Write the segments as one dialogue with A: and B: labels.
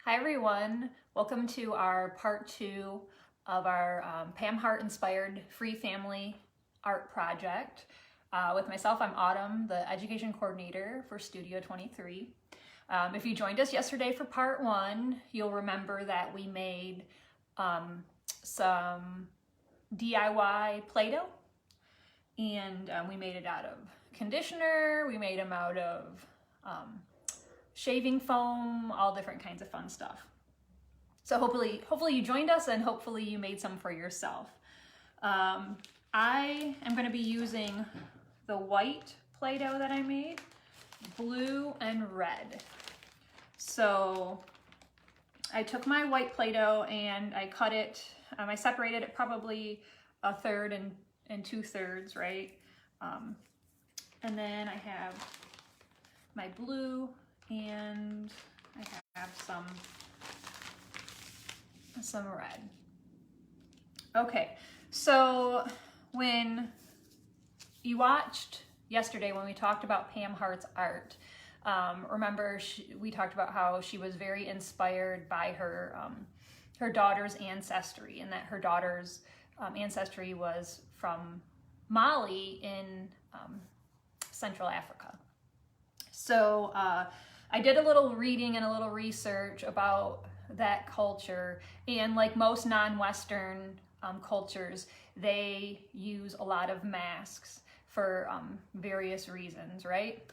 A: Hi everyone, welcome to our part 2 of our Pam Hart inspired free family art project. With myself, I'm Autumn, the education coordinator for Studio 23. If you joined us yesterday for part 1, you'll remember that we made some DIY Play-Doh, and we made it out of conditioner, we made them out of shaving foam, all different kinds of fun stuff. So hopefully you joined us and hopefully you made some for yourself. I am going to be using the white Play-Doh that I made, blue and red. So I took my white Play-Doh and I cut it, I separated it probably 1/3 and 2/3, right? And then I have my blue and I have some red. Okay, so when you watched yesterday when we talked about Pam Hart's art, remember we talked about how she was very inspired by her daughter's ancestry, and that her daughter's ancestry was from Mali in Central Africa. So I did a little reading and a little research about that culture, and like most non-Western cultures, they use a lot of masks for various reasons, right?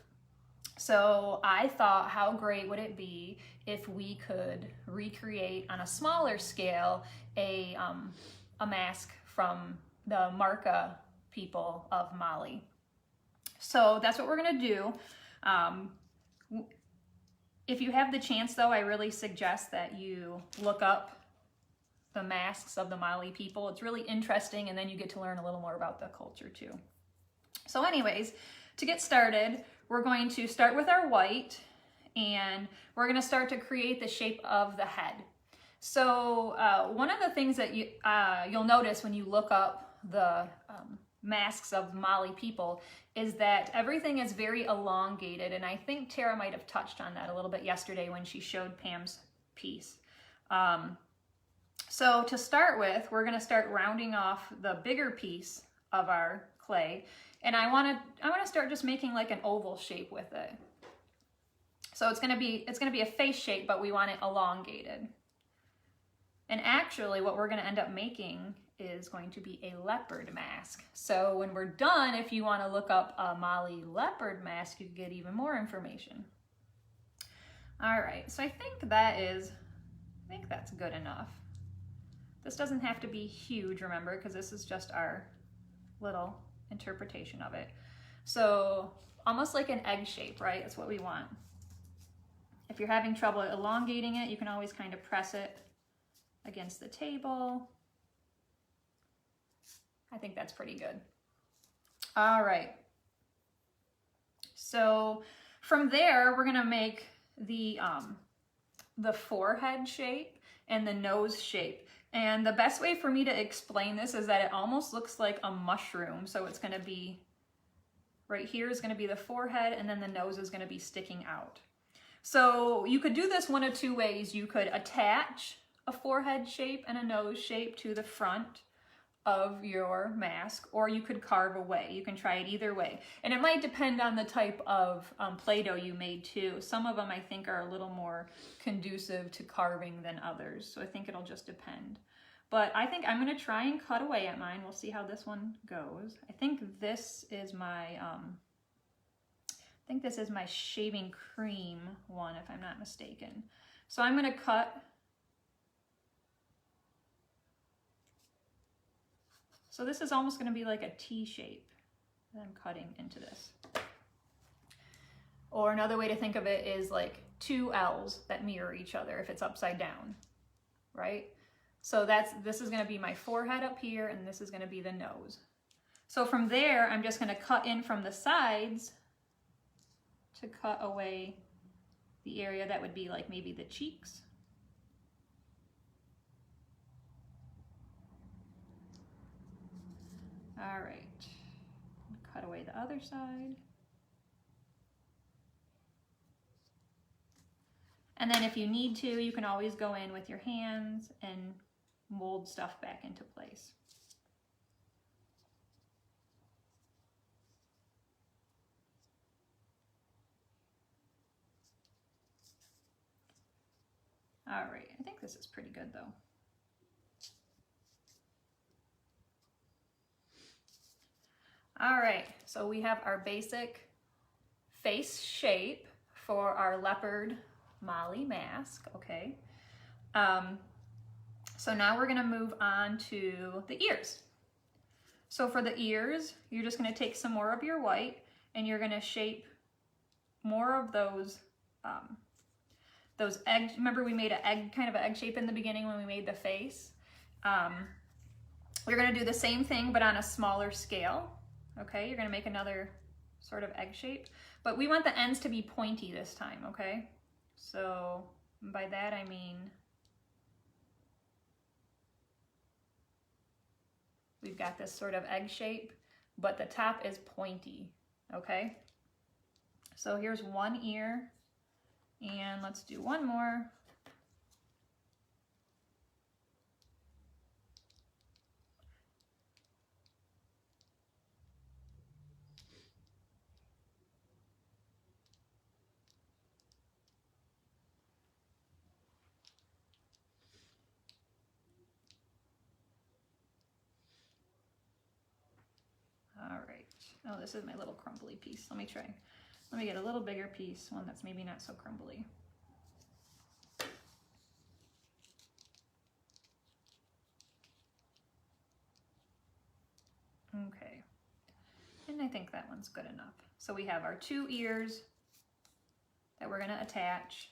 A: So I thought, how great would it be if we could recreate on a smaller scale a mask from the Marca people of Mali. So that's what we're gonna do. If you have the chance though, I really suggest that you look up the masks of the Mali people. It's really interesting, and then you get to learn a little more about the culture too. So anyways, to get started, we're going to start with our white, and we're going to start to create the shape of the head. So one of the things that you'll notice when you look up the masks of Mali people is that everything is very elongated, and I think Tara might have touched on that a little bit yesterday when she showed Pam's piece. So to start with, we're going to start rounding off the bigger piece of our clay, and I want to start just making like an oval shape with it. So it's going to be a face shape, but we want it elongated. And actually what we're going to end up making is going to be a leopard mask. So when we're done, if you want to look up a Mali leopard mask, you can get even more information. All right, so I think that's good enough. This doesn't have to be huge, remember, because this is just our little interpretation of it. So almost like an egg shape, right? That's what we want. If you're having trouble elongating it, you can always kind of press it against the table. I think that's pretty good. All right. So from there, we're gonna make the forehead shape and the nose shape. And the best way for me to explain this is that it almost looks like a mushroom. So it's gonna be, right here is gonna be the forehead, and then the nose is gonna be sticking out. So you could do this one of two ways. You could attach a forehead shape and a nose shape to the front of your mask, or you could carve away. You can try it either way. And it might depend on the type of Play-Doh you made too. Some of them I think are a little more conducive to carving than others. So I think it'll just depend. But I think I'm gonna try and cut away at mine. We'll see how this one goes. I think this is my, shaving cream one, if I'm not mistaken. So I'm gonna cut. So this is almost going to be like a T shape that I'm cutting into this. Or another way to think of it is like two L's that mirror each other if it's upside down, right? So this is going to be my forehead up here, and this is going to be the nose. So from there, I'm just going to cut in from the sides to cut away the area that would be like maybe the cheeks. All right, cut away the other side. And then if you need to, you can always go in with your hands and mold stuff back into place. All right, I think this is pretty good though. All right, so we have our basic face shape for our leopard Molly mask, okay? So now we're gonna move on to the ears. So for the ears, you're just gonna take some more of your white and you're gonna shape more of those eggs. Remember we made an egg, kind of an egg shape in the beginning when we made the face? You're gonna do the same thing, but on a smaller scale, okay? You're gonna make another sort of egg shape, but we want the ends to be pointy this time, okay? So by that I mean we've got this sort of egg shape, but the top is pointy, okay? So here's one ear, and let's do one more. All right. Oh, this is my little crumbly piece. Let me try. Let me get a little bigger piece, one that's maybe not so crumbly. Okay. And I think that one's good enough. So we have our two ears that we're gonna attach.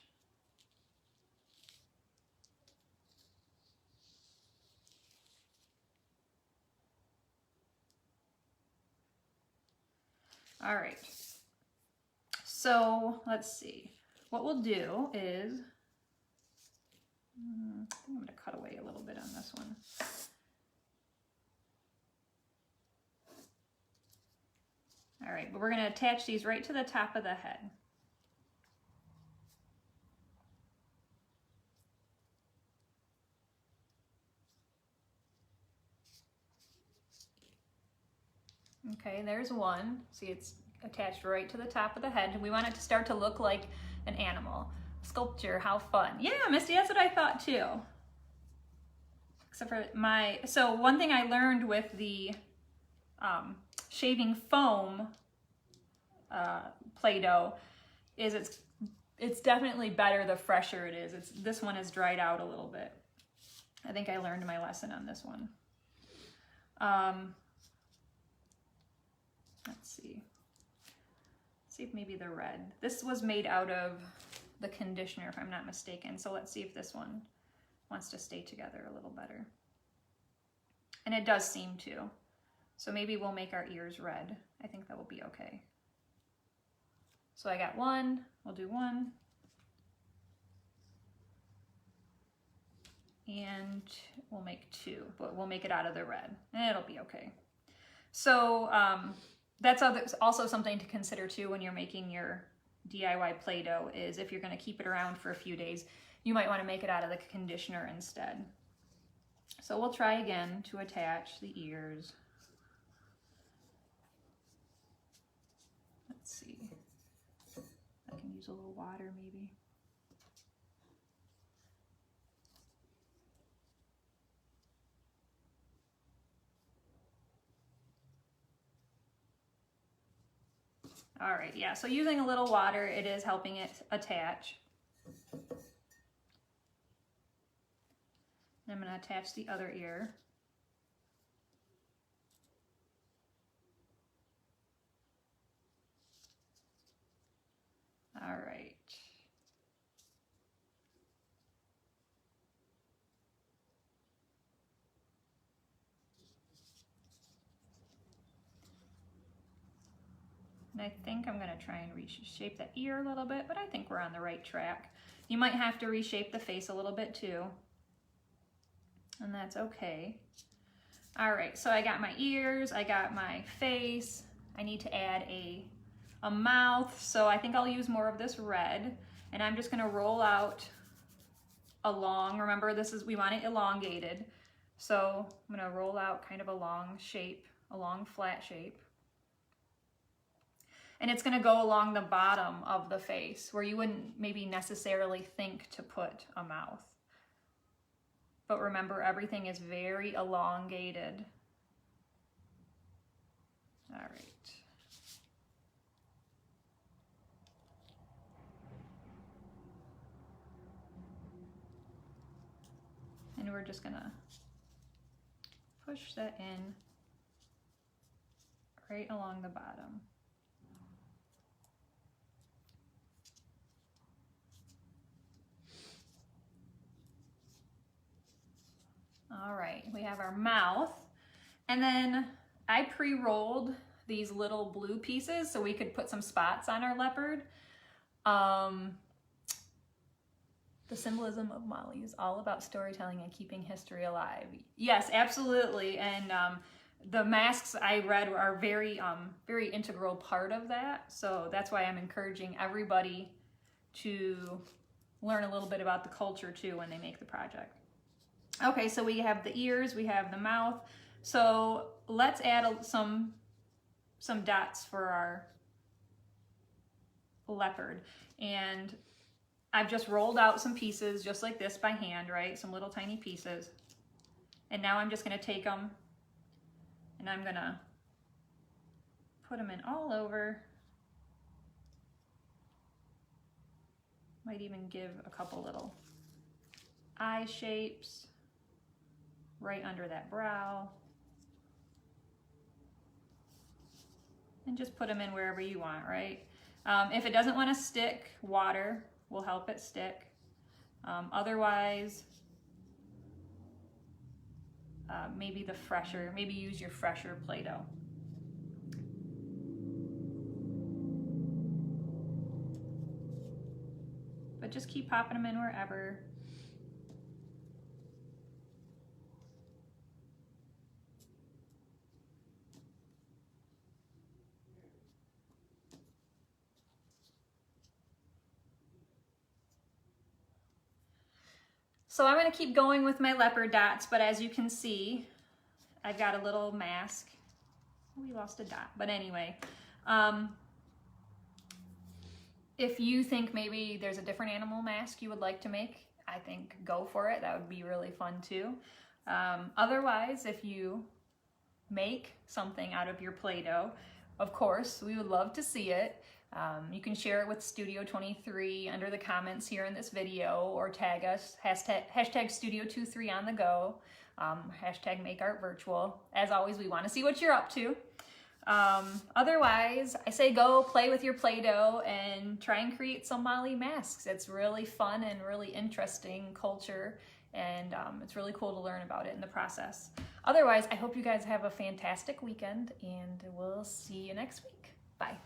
A: All right, so let's see. What we'll do is, I think I'm gonna cut away a little bit on this one. All right, but we're gonna attach these right to the top of the head. Okay, there's one. See, it's attached right to the top of the head. We want it to start to look like an animal. Sculpture, how fun. Yeah, Misty, that's what I thought too. Except for so one thing I learned with the shaving foam Play-Doh is it's definitely better the fresher it is. This one has dried out a little bit. I think I learned my lesson on this one. Let's see. See if maybe the red. This was made out of the conditioner, if I'm not mistaken. So let's see if this one wants to stay together a little better. And it does seem to. So maybe we'll make our ears red. I think that will be okay. So I got one. We'll do one. And we'll make two, but we'll make it out of the red. And it'll be okay. So, that's also something to consider too when you're making your DIY Play-Doh is if you're going to keep it around for a few days, you might want to make it out of the conditioner instead. So we'll try again to attach the ears. Let's see. I can use a little water maybe. All right, yeah, so using a little water, it is helping it attach. I'm gonna attach the other ear. All right. And I think I'm gonna try and reshape that ear a little bit, but I think we're on the right track. You might have to reshape the face a little bit too, and that's okay. All right, so I got my ears, I got my face. I need to add a mouth, so I think I'll use more of this red. And I'm just gonna roll out along. Remember, we want it elongated. So I'm gonna roll out kind of a long shape, a long flat shape. And it's gonna go along the bottom of the face where you wouldn't maybe necessarily think to put a mouth. But remember, everything is very elongated. All right. And we're just gonna push that in right along the bottom. All right, we have our mouth. And then I pre-rolled these little blue pieces so we could put some spots on our leopard. The symbolism of Mali is all about storytelling and keeping history alive. Yes, absolutely. And the masks I read are very integral part of that. So that's why I'm encouraging everybody to learn a little bit about the culture too when they make the project. Okay, so we have the ears, we have the mouth. So let's add some dots for our leopard. And I've just rolled out some pieces just like this by hand, right? Some little tiny pieces. And now I'm just gonna take them and I'm gonna put them in all over. Might even give a couple little eye shapes right under that brow. And just put them in wherever you want, right? If it doesn't want to stick, water will help it stick. Otherwise, maybe use your fresher Play-Doh. But just keep popping them in wherever. So I'm going to keep going with my leopard dots, but as you can see, I've got a little mask. We lost a dot, but anyway. If you think maybe there's a different animal mask you would like to make, I think go for it. That would be really fun too. Otherwise, if you make something out of your Play-Doh, of course, we would love to see it. You can share it with Studio 23 under the comments here in this video, or tag us, hashtag Studio23 on the go, hashtag Make Art Virtual. As always, we want to see what you're up to. Otherwise, I say go play with your Play-Doh and try and create some Mali masks. It's really fun and really interesting culture, and it's really cool to learn about it in the process. Otherwise, I hope you guys have a fantastic weekend, and we'll see you next week. Bye.